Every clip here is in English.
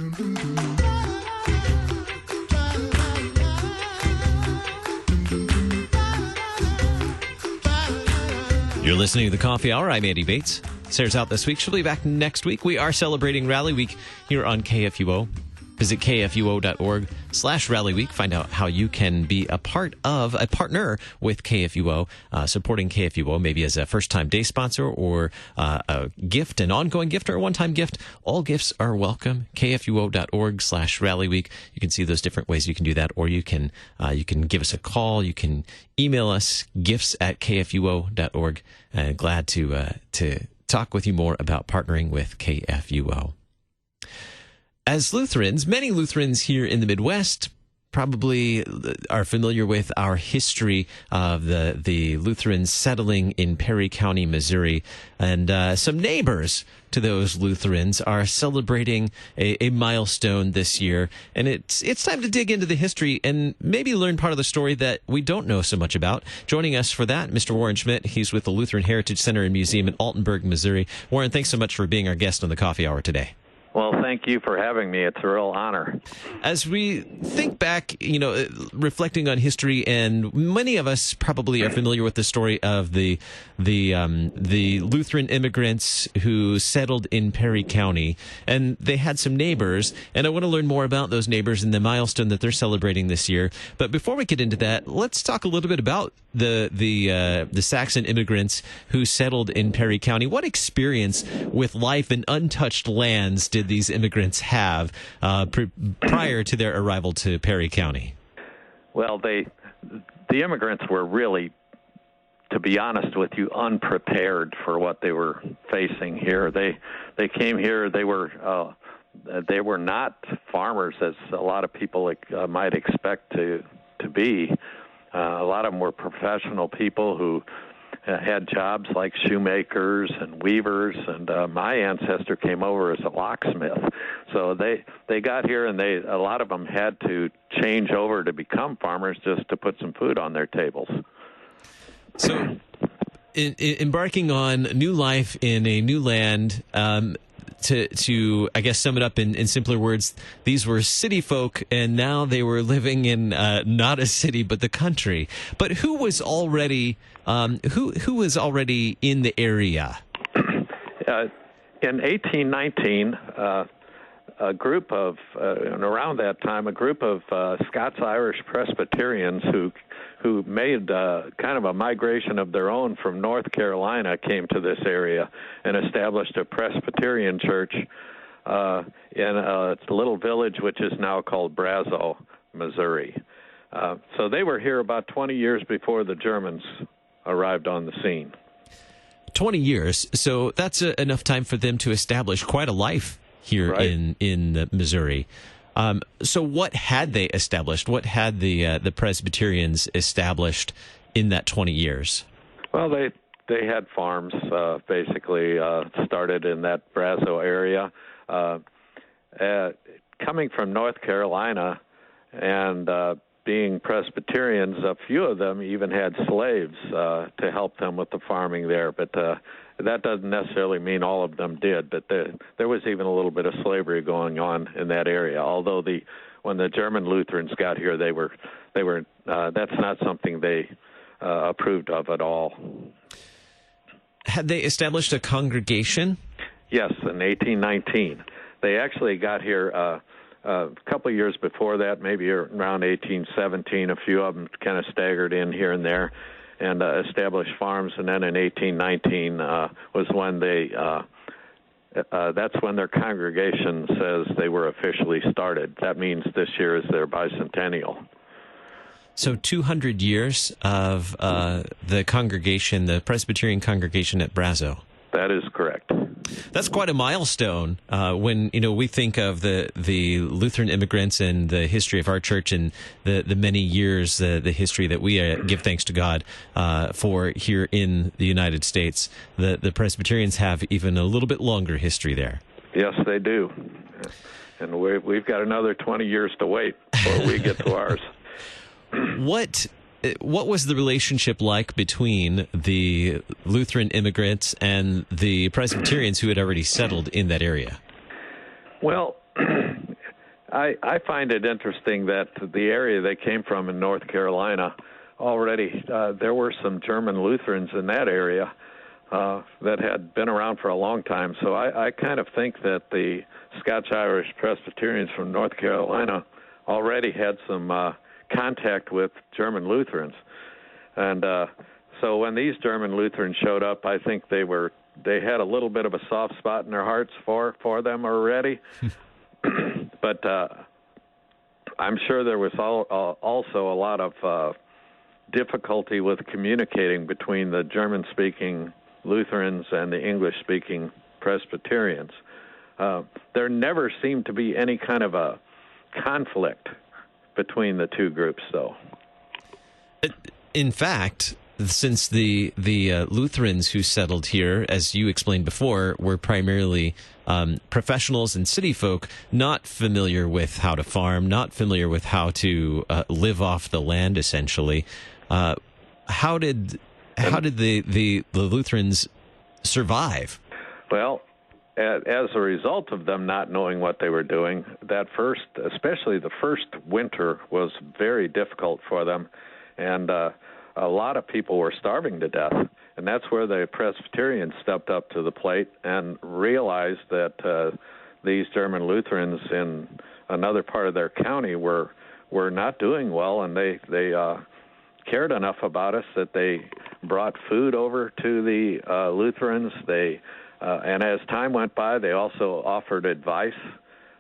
You're listening to the Coffee Hour. I'm Andy Bates. Sarah's out this week. She'll be back next week. We are celebrating Rally Week here on KFUO. Visit kfuo.org/Rally Week. Find out how you can be a partner with KFUO, supporting KFUO, maybe as a first-time day sponsor or a gift, an ongoing gift or a one-time gift. All gifts are welcome. kfuo.org/Rally Week. You can see those different ways you can do that, or you can give us a call. You can email us, gifts@kfuo.org. Glad to talk with you more about partnering with KFUO. As Lutherans, many Lutherans here in the Midwest probably are familiar with our history of the Lutherans settling in Perry County, Missouri. And some neighbors to those Lutherans are celebrating a milestone this year. And it's time to dig into the history and maybe learn part of the story that we don't know so much about. Joining us for that, Mr. Warren Schmidt. He's with the Lutheran Heritage Center and Museum in Altenburg, Missouri. Warren, thanks so much for being our guest on the Coffee Hour today. Well, thank you for having me. It's a real honor. As we think back, reflecting on history, and many of us probably are familiar with the story of the Lutheran immigrants who settled in Perry County, and they had some neighbors, and I want to learn more about those neighbors and the milestone that they're celebrating this year. But before we get into that, let's talk a little bit about the Saxon immigrants who settled in Perry County. What experience with life in untouched lands did these immigrants have prior to their arrival to Perry County? Well, the immigrants were really, to be honest with you, unprepared for what they were facing here. They came here. They were not farmers, as a lot of people might expect to be. A lot of them were professional people who had jobs like shoemakers and weavers, and my ancestor came over as a locksmith. So they got here, and a lot of them had to change over to become farmers just to put some food on their tables. So embarking on new life in a new land, to I guess sum it up in simpler words, these were city folk, and now they were living in not a city but the country. But who was already who was already in the area? In 1819, a group of and around that time, a group of Scots-Irish Presbyterians who made kind of a migration of their own from North Carolina came to this area and established a Presbyterian church in a little village which is now called Brazo, Missouri. So they were here about 20 years before the Germans arrived on the scene. 20 years. So that's enough time for them to establish quite a life here in Missouri. So what had they established? What had the Presbyterians established in that 20 years? Well, they had farms, basically started in that Brazo area. Coming from North Carolina and being Presbyterians, a few of them even had slaves to help them with the farming there. But that doesn't necessarily mean all of them did. But there was even a little bit of slavery going on in that area. Although when the German Lutherans got here, they were that's not something they approved of at all. Had they established a congregation? Yes, in 1819. They actually got here a couple of years before that, maybe around 1817. A few of them kind of staggered in here and there and established farms. And then in 1819 was when that's when their congregation says they were officially started. That means this year is their bicentennial. So 200 years of the congregation, the Presbyterian congregation at Brazo. That is correct. That's quite a milestone when we think of the Lutheran immigrants and the history of our church and the many years, the history that we give thanks to God for here in the United States. The Presbyterians have even a little bit longer history there. Yes, they do. And we've got another 20 years to wait before we get to ours. What was the relationship like between the Lutheran immigrants and the Presbyterians who had already settled in that area? Well, I find it interesting that the area they came from in North Carolina, already there were some German Lutherans in that area that had been around for a long time. So I kind of think that the Scotch-Irish Presbyterians from North Carolina already had some contact with German Lutherans. And so when these German Lutherans showed up, I think they had a little bit of a soft spot in their hearts for them already. But I'm sure there was also a lot of difficulty with communicating between the German-speaking Lutherans and the English-speaking Presbyterians. There never seemed to be any kind of a conflict between the two groups, though. In fact, since the Lutherans who settled here, as you explained before, were primarily professionals and city folk, not familiar with how to farm, not familiar with how to live off the land, essentially, how did the Lutherans survive? Well, as a result of them not knowing what they were doing, especially the first winter, was very difficult for them, and a lot of people were starving to death. And that's where the Presbyterians stepped up to the plate and realized that these German Lutherans in another part of their county were not doing well, and they cared enough about us that they brought food over to the Lutherans. And as time went by, they also offered advice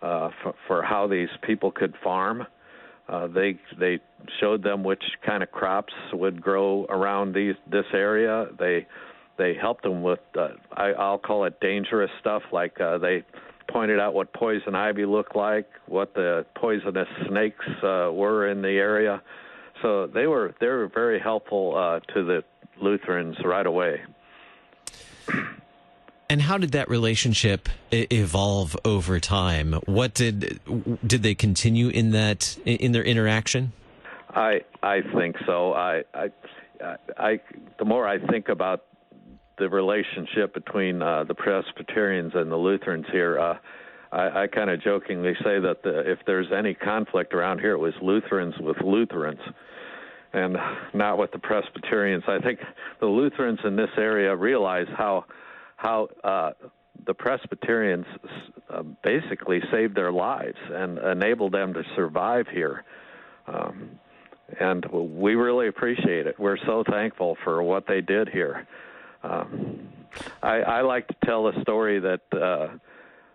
for how these people could farm. They showed them which kind of crops would grow around this area. They helped them with I'll call it dangerous stuff, like they pointed out what poison ivy looked like, what the poisonous snakes were in the area. So they were very helpful to the Lutherans right away. And how did that relationship evolve over time? What did they continue in their interaction? I think so. The more I think about the relationship between the Presbyterians and the Lutherans here, I kind of jokingly say that if there's any conflict around here, it was Lutherans with Lutherans, and not with the Presbyterians. I think the Lutherans in this area realize how the Presbyterians basically saved their lives and enabled them to survive here. And we really appreciate it. We're so thankful for what they did here. I like to tell a story that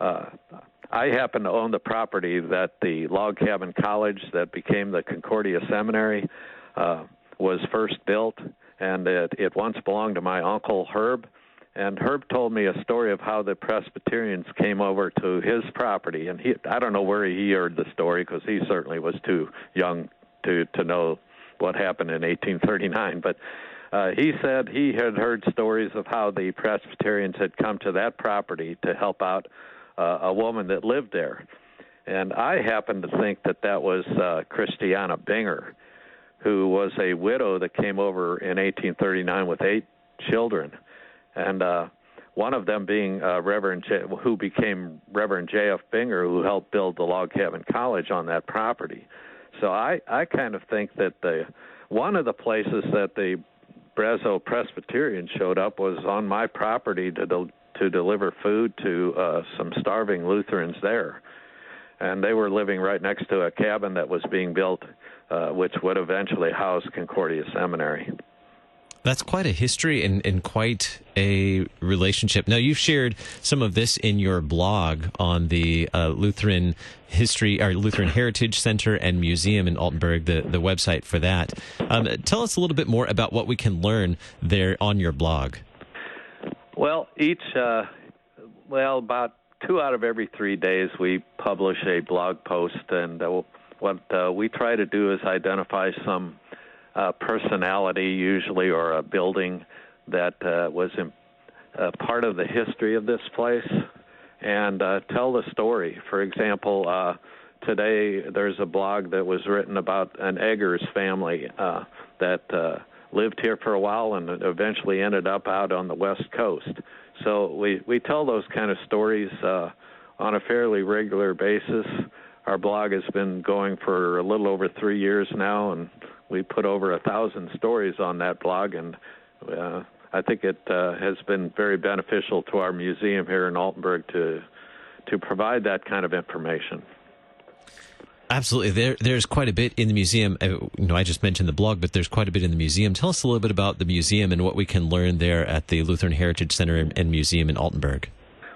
I happen to own the property that the log cabin college that became the Concordia Seminary was first built, and it once belonged to my uncle Herb. And Herb told me a story of how the Presbyterians came over to his property. And I don't know where he heard the story, because he certainly was too young to know what happened in 1839. But he said he had heard stories of how the Presbyterians had come to that property to help out a woman that lived there. And I happen to think that was Christiana Binger, who was a widow that came over in 1839 with 8 children. And one of them being who became Reverend J.F. Binger, who helped build the log cabin college on that property. So I kind of think that one of the places that the Brezo Presbyterians showed up was on my property to deliver food to some starving Lutherans there. And they were living right next to a cabin that was being built, which would eventually house Concordia Seminary. That's quite a history and quite a relationship. Now, you've shared some of this in your blog on the Lutheran History, or Lutheran Heritage Center and Museum in Altenburg, the website for that. Tell us a little bit more about what we can learn there on your blog. Well, about 2 out of every 3 days we publish a blog post, and what we try to do is identify some personality, usually, or a building that was part of the history of this place, and tell the story. For example, today there's a blog that was written about an Eggers family that lived here for a while and eventually ended up out on the West Coast. So we tell those kind of stories on a fairly regular basis. our blog has been going for a little over 3 years now, and we put over 1,000 stories on that blog, and I think it has been very beneficial to our museum here in Altenburg to provide that kind of information. Absolutely. There's quite a bit in the museum. I just mentioned the blog, but there's quite a bit in the museum. Tell us a little bit about the museum and what we can learn there at the Lutheran Heritage Center and Museum in Altenburg.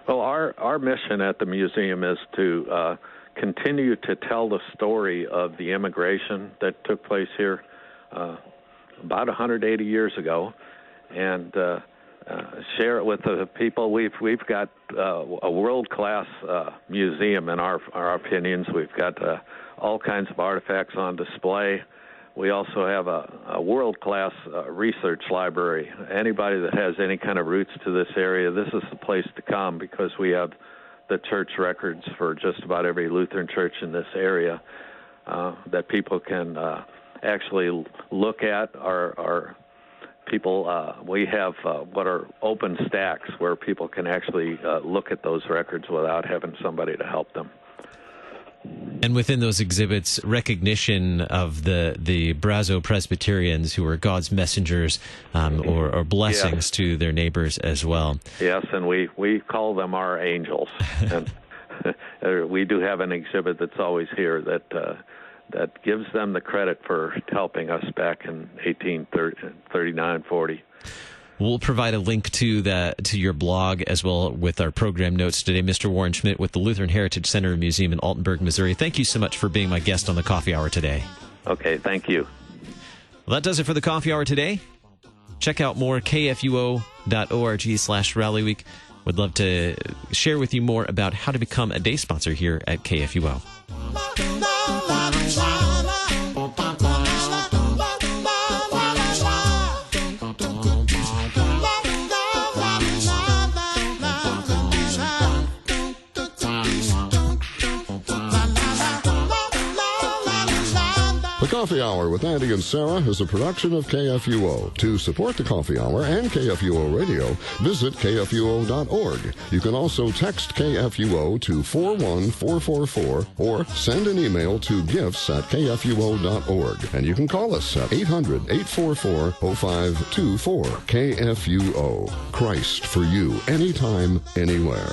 Well, our mission at the museum is to continue to tell the story of the immigration that took place here about 180 years ago, and share it with the people. We've got a world-class museum in our opinions. We've got all kinds of artifacts on display. We also have a world-class research library. Anybody that has any kind of roots to this area, this is the place to come, because we have the church records for just about every Lutheran church in this area that people can actually look at. Our people, we have what are open stacks where people can actually look at those records without having somebody to help them. And within those exhibits, recognition of the Brazo Presbyterians, who are God's messengers or blessings to their neighbors as well. Yes, and we call them our angels. And we do have an exhibit that's always here that gives them the credit for helping us back in 1839-40. We'll provide a link to your blog as well with our program notes today. Mr. Warren Schmidt with the Lutheran Heritage Center and Museum in Altenburg, Missouri. Thank you so much for being my guest on the Coffee Hour today. Okay, thank you. Well, that does it for the Coffee Hour today. Check out more kfuo.org/Rally Week. Would love to share with you more about how to become a day sponsor here at KFUO. The Coffee Hour with Andy and Sarah is a production of KFUO. To support the Coffee Hour and KFUO Radio, visit kfuo.org. You can also text KFUO to 41444 or send an email to gifts@kfuo.org. And you can call us at 800-844-0524. KFUO. Christ for you, anytime, anywhere.